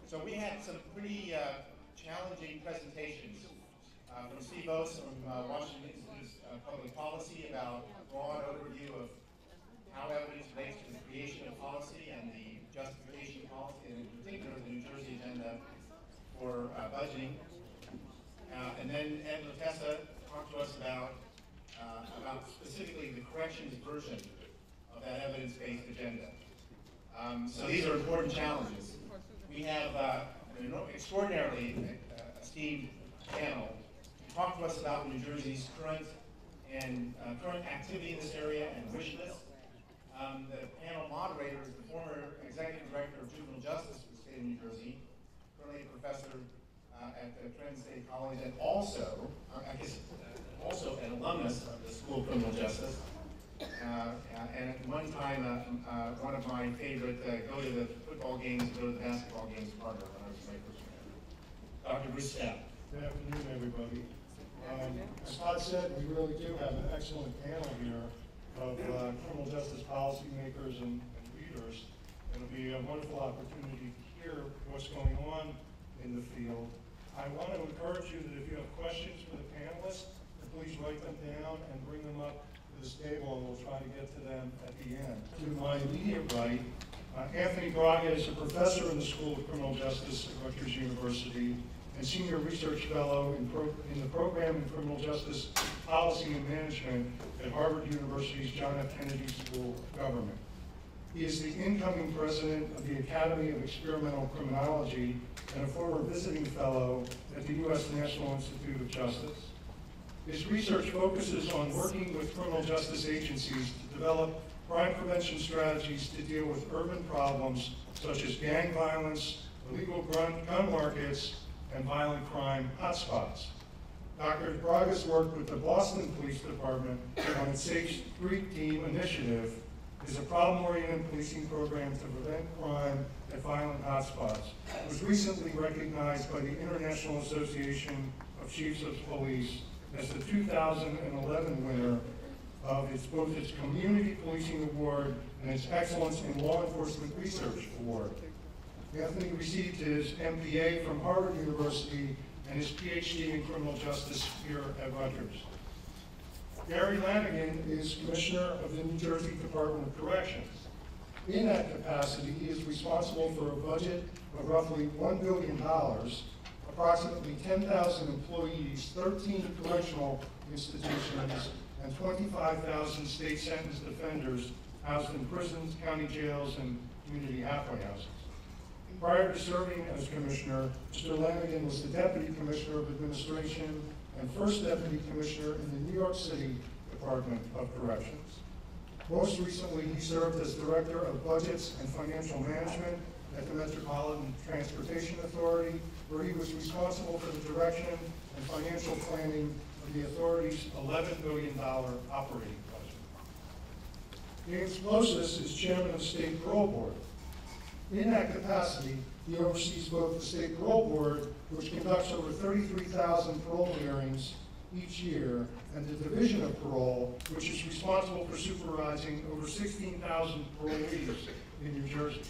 So we had some pretty challenging presentations from Steve Oates from Washington Institute of Public Policy about a broad overview of how evidence relates to the creation of policy and the justification of policy, and in particular the New Jersey agenda for budgeting. And then Ed Latessa talked to us about specifically the corrections version of that evidence-based agenda. So these are important challenges. We have an extraordinarily esteemed panel to talk to us about New Jersey's current activity in this area and wish list. The panel moderator is the former executive director of juvenile justice for the state of New Jersey, currently a professor at the Trenton State College, and also, also an alumnus of the School of Criminal Justice. And at one time, one of my favorite go to the football games, go to the basketball games partner when I was my first man. Dr. Bruce Stepp. Good afternoon, everybody. As Todd said, we really do have an excellent panel here of criminal justice policymakers and leaders. It'll be a wonderful opportunity to hear what's going on in the field. I want to encourage you that if you have questions for the panelists, please write them down and bring them up to this table, and we'll try to get to them at the end. To my immediate right, Anthony Braga is a professor in the School of Criminal Justice at Rutgers University and senior research fellow in the program in criminal justice policy and management at Harvard University's John F. Kennedy School of Government. He is the incoming president of the Academy of Experimental Criminology and a former visiting fellow at the U.S. National Institute of Justice. His research focuses on working with criminal justice agencies to develop crime prevention strategies to deal with urban problems such as gang violence, illegal gun markets, and violent crime hotspots. Dr. Braga's work with the Boston Police Department on its Safe Street Team initiative is a problem-oriented policing program to prevent crime at violent hotspots. It was recently recognized by the International Association of Chiefs of Police as the 2011 winner of both its Community Policing Award and its Excellence in Law Enforcement Research Award. Anthony received his MBA from Harvard University and his PhD in criminal justice here at Rutgers. Gary Lanigan is Commissioner of the New Jersey Department of Corrections. In that capacity, he is responsible for a budget of roughly $1 billion, approximately 10,000 employees, 13 correctional institutions, and 25,000 state sentenced offenders housed in prisons, county jails, and community halfway houses. Prior to serving as commissioner, Mr. Lanigan was the Deputy Commissioner of Administration and First Deputy Commissioner in the New York City Department of Corrections. Most recently, he served as Director of Budgets and Financial Management at the Metropolitan Transportation Authority, where he was responsible for the direction and financial planning of the authority's $11 billion operating budget. James Plosas is Chairman of the State Parole Board. In that capacity, he oversees both the State Parole Board, which conducts over 33,000 parole hearings each year, and the Division of Parole, which is responsible for supervising over 16,000 parolees in New Jersey.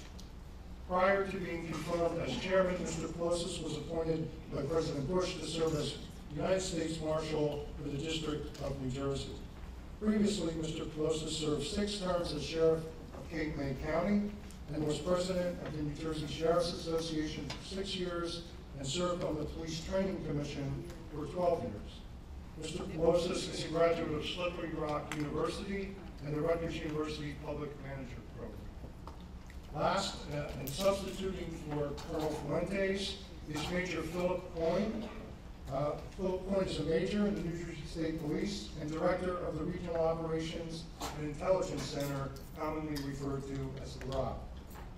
Prior to being confirmed as chairman, Mr. Plosas was appointed by President Bush to serve as United States Marshal for the District of New Jersey. Previously, Mr. Plosas served 6 terms as Sheriff of Cape May County and was president of the New Jersey Sheriff's Association for 6 years and served on the Police Training Commission for 12 years. Mr. Plosas is a graduate of Slippery Rock University and the Rutgers University Public Manager Program. Last, and substituting for Colonel Fuentes, is Major Philip Coyne. Philip Coyne is a major in the New Jersey State Police and Director of the Regional Operations and Intelligence Center, commonly referred to as the ROC.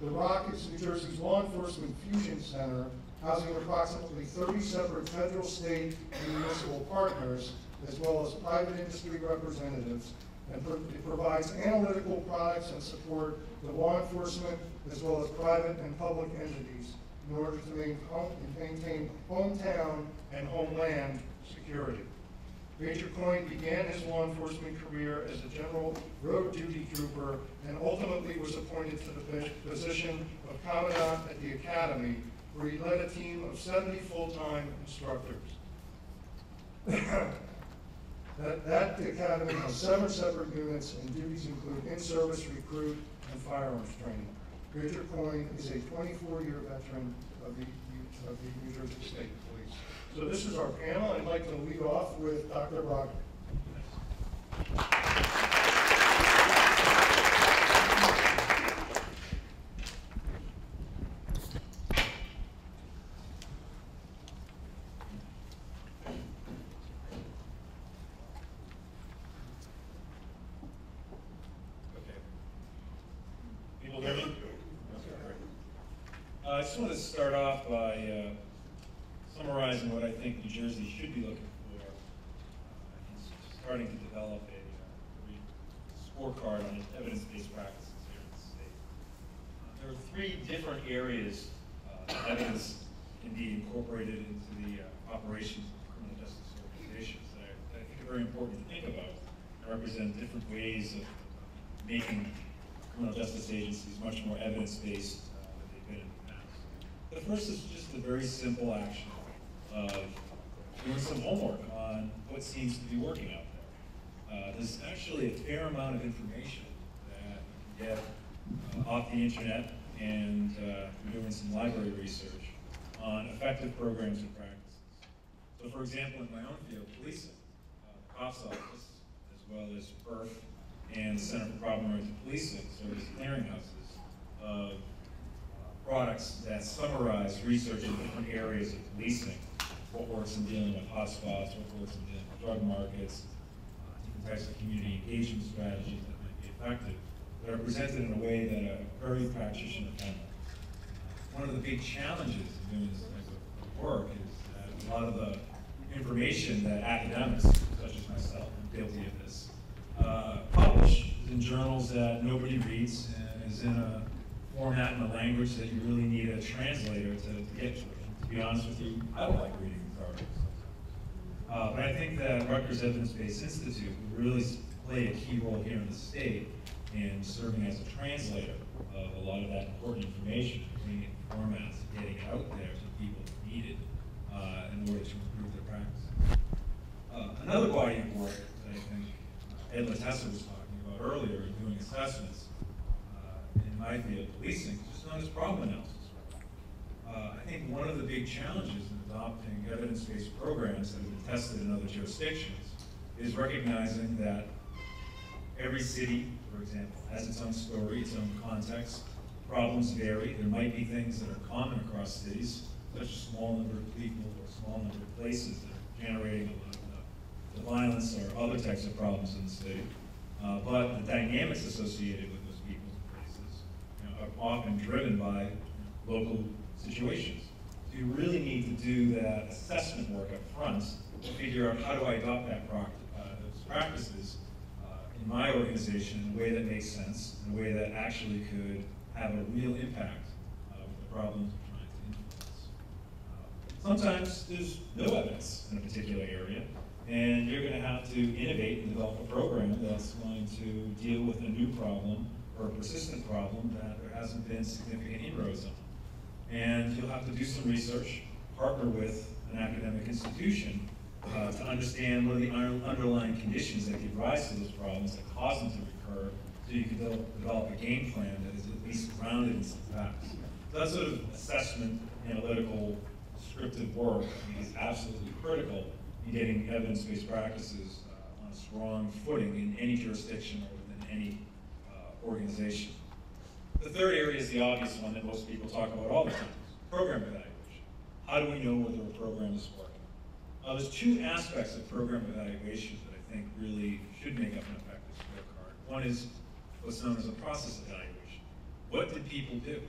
The ROC is New Jersey's law enforcement fusion center, housing approximately 30 separate federal, state, and municipal partners, as well as private industry representatives, and it provides analytical products and support to law enforcement, as well as private and public entities, in order to maintain hometown and homeland security. Major Coyne began his law enforcement career as a general road duty trooper and ultimately was appointed to the position of commandant at the academy, where he led a team of 70 full-time instructors. That academy has 7 separate units, and duties include in-service recruit and firearms training. Richard Coyne is a 24-year veteran of the New Jersey State Police. So this is our panel. I'd like to lead off with Dr. Braga. I just want to start off by summarizing what I think New Jersey should be looking for in starting to develop a scorecard on evidence-based practices here in the state. There are 3 different areas evidence can be incorporated into the operations of criminal justice organizations that I think are very important to think about and represent different ways of making criminal justice agencies much more evidence-based than they've been in the past. The first is just a very simple action of doing some homework on what seems to be working out there. There's actually a fair amount of information that you can get off the internet and doing some library research on effective programs and practices. So for example, in my own field, policing, the COPS office, as well as PERF and the Center for Problem-Oriented Policing serve as clearinghouses of products that summarize research in different areas of policing, what works in dealing with hotspots, what works in dealing with drug markets, different types of community engagement strategies that might be effective, that are presented in a way that a very practitioner can. One of the big challenges in doing this type of work is that a lot of the information that academics, such as myself, I'm guilty of this, publish in journals that nobody reads and is in a format and a language that you really need a translator to get to. To be honest with you, I don't like reading these articles. But I think that Rutgers Evidence-Based Institute will really play a key role here in the state in serving as a translator of a lot of that important information, putting it in formats, and getting it out there to people who need it in order to improve their practice. Another body of work that I think Ed Latessa was talking about earlier in doing assessments in my field, policing, is just known as problem analysis. I think one of the big challenges in adopting evidence-based programs that have been tested in other jurisdictions is recognizing that every city, for example, has its own story, its own context. Problems vary. There might be things that are common across cities, such as a small number of people or a small number of places that are generating a lot of the violence or other types of problems in the city. But the dynamics associated with those people and places are often driven by local situations. So you really need to do that assessment work up front to figure out how do I adopt those practices in my organization in a way that makes sense, in a way that actually could have a real impact with the problems we're trying to influence. Sometimes there's no evidence in a particular area, and you're going to have to innovate and develop a program that's going to deal with a new problem or a persistent problem that there hasn't been significant inroads on. And you'll have to do some research, partner with an academic institution to understand what are the underlying conditions that give rise to those problems, that cause them to recur, so you can develop a game plan that is at least grounded in some facts. So that sort of assessment, analytical, descriptive work is absolutely critical in getting evidence-based practices on a strong footing in any jurisdiction or within any organization. The third area is the obvious one that most people talk about all the time, program evaluation. How do we know whether a program is working? There's 2 aspects of program evaluation that I think really should make up an effective scorecard. One is what's known as a process evaluation. What did people do?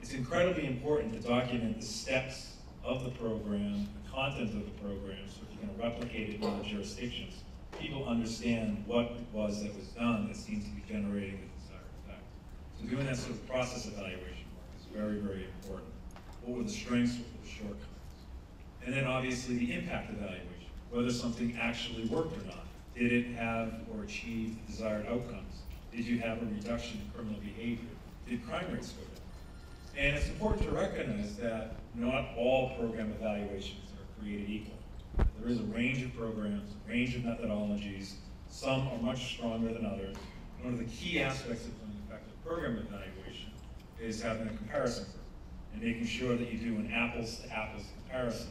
It's incredibly important to document the steps of the program, the content of the program, so if you're going to replicate it in other jurisdictions, people understand what it was that was done that seems to be generating the desired effect. So doing that sort of process evaluation work is very, very important. What were the strengths, what were the shortcomings? And then obviously the impact evaluation, whether something actually worked or not. Did it have or achieve the desired outcomes? Did you have a reduction in criminal behavior? Did crime rates go down? And it's important to recognize that not all program evaluations are created equal. There is a range of programs, a range of methodologies. Some are much stronger than others. One of the key aspects of an effective program evaluation is having a comparison group and making sure that you do an apples-to-apples comparison,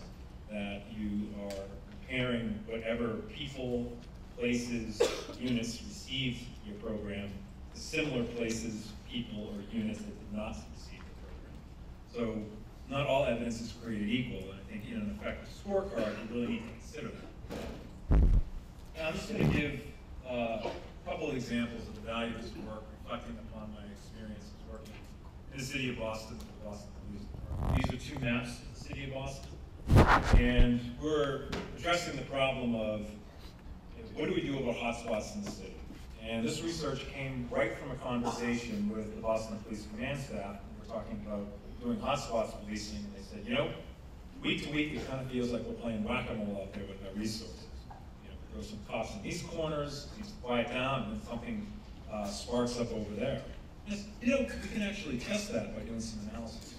that you are comparing whatever people, places, units received your program to similar places, people, or units that did not receive the program. So not all evidence is created equal, and I think in an effective scorecard, you really need to consider that. Now I'm just going to give a couple of examples of the value of this work, reflecting upon my experiences working in the city of Boston with the Boston Police Department. These are two maps of the city of Boston, and we're addressing the problem of what do we do about hotspots in the city? And this research came right from a conversation with the Boston Police Command staff. We were talking about doing hotspots policing, and they said, you know, week to week, it kind of feels like we're playing whack-a-mole out there with our resources. You know, we throw some cops in these corners, things quiet down, and then something sparks up over there. And you know, we can actually test that by doing some analysis.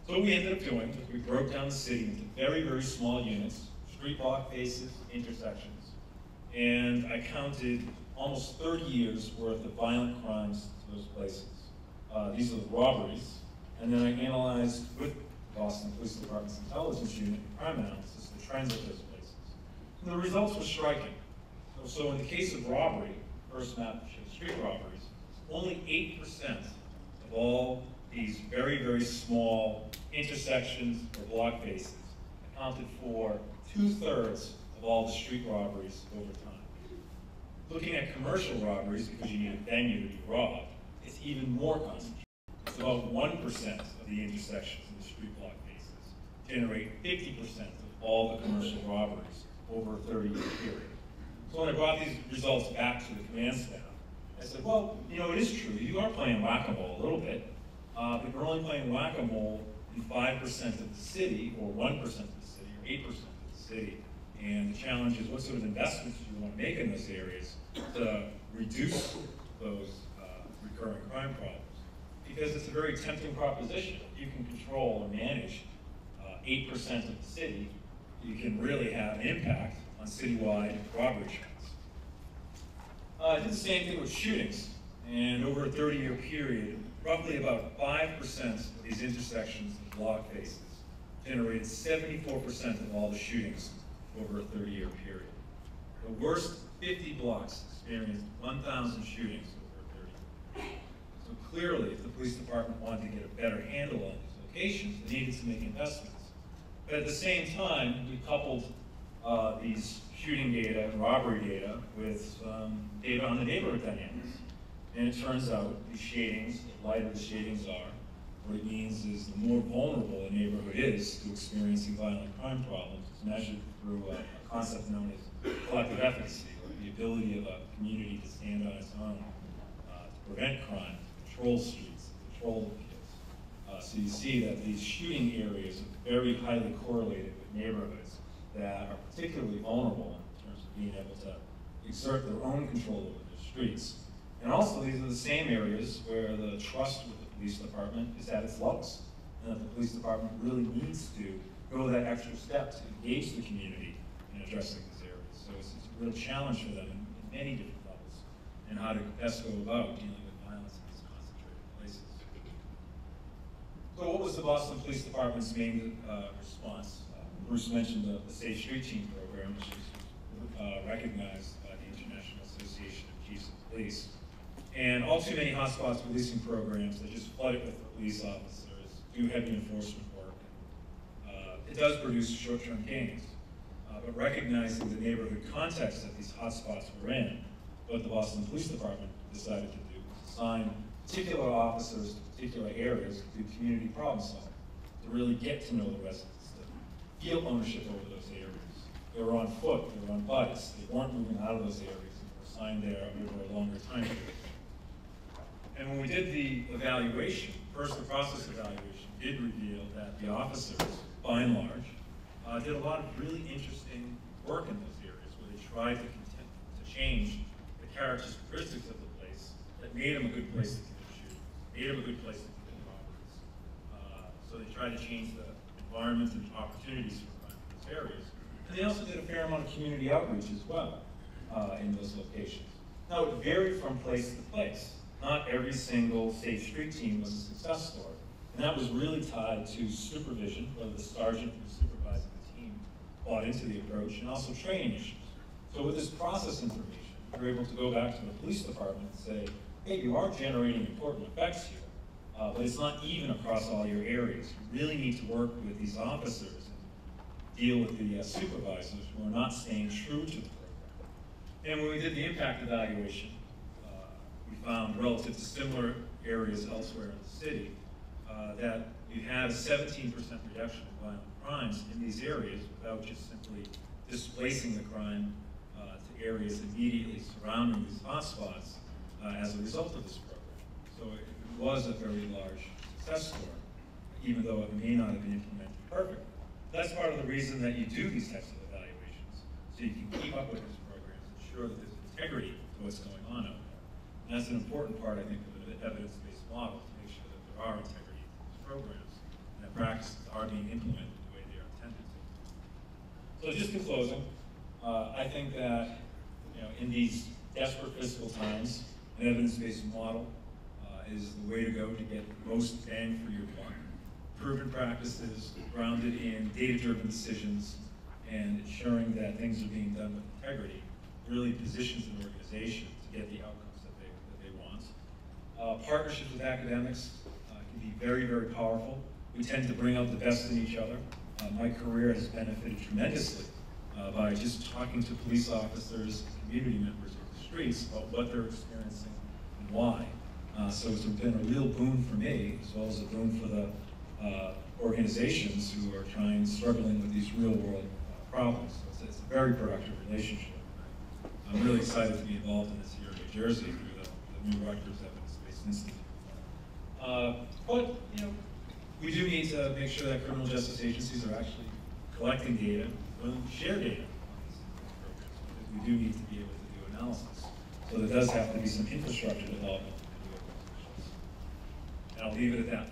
So what we ended up doing was we broke down the city into very, very small units, street block faces, intersections, and I counted almost 30 years worth of violent crimes to those places. These are the robberies, and then I analyzed with Boston Police Department's intelligence unit and crime analysis the trends of those places. And the results were striking. So in the case of robbery, first map shows street robberies, only 8% of all these very, very small intersections or block faces accounted for 2/3 of all the street robberies over time. Looking at commercial robberies, because you need a venue to be robbed, it's even more concentrated. It's about 1% of the intersections in the street block faces generate 50% of all the commercial robberies over a 30-year period. So when I brought these results back to the command staff, I said, well, you know, it is true. You are playing whack-a-mole a little bit, but you're only playing whack-a-mole in 5% of the city, or 1% of the city, or 8% of the city. And the challenge is, what sort of investments do you want to make in those areas to reduce those recurring crime problems? Because it's a very tempting proposition. If you can control or manage 8% of the city, you can really have an impact on citywide robbery trends. I did the same thing with shootings, and over a 30-year period, roughly about 5% of these intersections and block faces generated 74% of all the shootings over a 30-year period. The worst 50 blocks experienced 1,000 shootings over a 30 years. So clearly, if the police department wanted to get a better handle on these locations, they needed to make investments. But at the same time, we coupled these shooting data and robbery data with data on the neighborhood dynamics. And it turns out these shadings, the lighter the shadings are, what it means is the more vulnerable a neighborhood is to experiencing violent crime problems. It's measured through a concept known as collective efficacy, or the ability of a community to stand on its own, to prevent crime, to control streets, to control the kids. So you see that these shooting areas are very highly correlated with neighborhoods that are particularly vulnerable in terms of being able to exert their own control over their streets. And also, these are the same areas where the trust with the police department is at its lowest, and that the police department really needs to go that extra step to engage the community in addressing these areas. So it's a real challenge for them in many different levels, and how to best go about dealing with violence in these concentrated places. So what was the Boston Police Department's main response? Bruce mentioned the Safe Street Team program, which is recognized by the International Association of Chiefs of Police. And all too many hotspots policing programs that just flood it with police officers, do heavy enforcement work. It does produce short-term gains, but recognizing the neighborhood context that these hotspots were in, what the Boston Police Department decided to do was assign particular officers to particular areas to do community problem solving, to really get to know the residents, to feel ownership over those areas. They were on foot, they were on bikes, they weren't moving out of those areas, and were assigned there over a longer time period. And when we did the evaluation, first the process evaluation did reveal that the officers, by and large, did a lot of really interesting work in those areas where they tried to change the characteristics of the place that made them a good place to commit shootings, made them a good place to commit robberies. So they tried to change the environment and opportunities for crime in those areas. And they also did a fair amount of community outreach as well in those locations. Now, it varied from place to place. Not every single Safe Street team was a success story. And that was really tied to supervision, whether the sergeant who was supervising the team bought into the approach, and also training issues. So with this process information, we're able to go back to the police department and say, hey, you are generating important effects here, but it's not even across all your areas. You really need to work with these officers and deal with the supervisors who are not staying true to the program. And when we did the impact evaluation, we found relative to similar areas elsewhere in the city, that you had a 17% reduction in violent crimes in these areas without just simply displacing the crime to areas immediately surrounding these hotspots as a result of this program. So it was a very large success story, even though it may not have been implemented perfectly. That's part of the reason that you do these types of evaluations, so you can keep up with these programs, ensure that there's integrity to what's going on out there. And that's an important part, I think, of an evidence-based model, to make sure that there are integrity to these programs and that practices are being implemented the way they are intended to. So just in closing, I think that in these desperate fiscal times, an evidence-based model is the way to go to get the most bang for your buck. Proven practices, grounded in data-driven decisions, and ensuring that things are being done with integrity really positions an organization to get the outcomes that they want. Partnerships with academics can be very, very powerful. We tend to bring out the best in each other. My career has benefited tremendously by just talking to police officers and community members on the streets about what they're experiencing and why. So it's been a real boon for me, as well as a boon for the organizations who are struggling with these real-world problems. So it's a very productive relationship. I'm really excited to be involved in this here in New Jersey through the new Rutgers Evidence-Based Institute. But we do need to make sure that criminal justice agencies are actually collecting data and share data on these programs, because we do need to be able to do analysis. So there does have to be some infrastructure development in the organizations. And I'll leave it at that.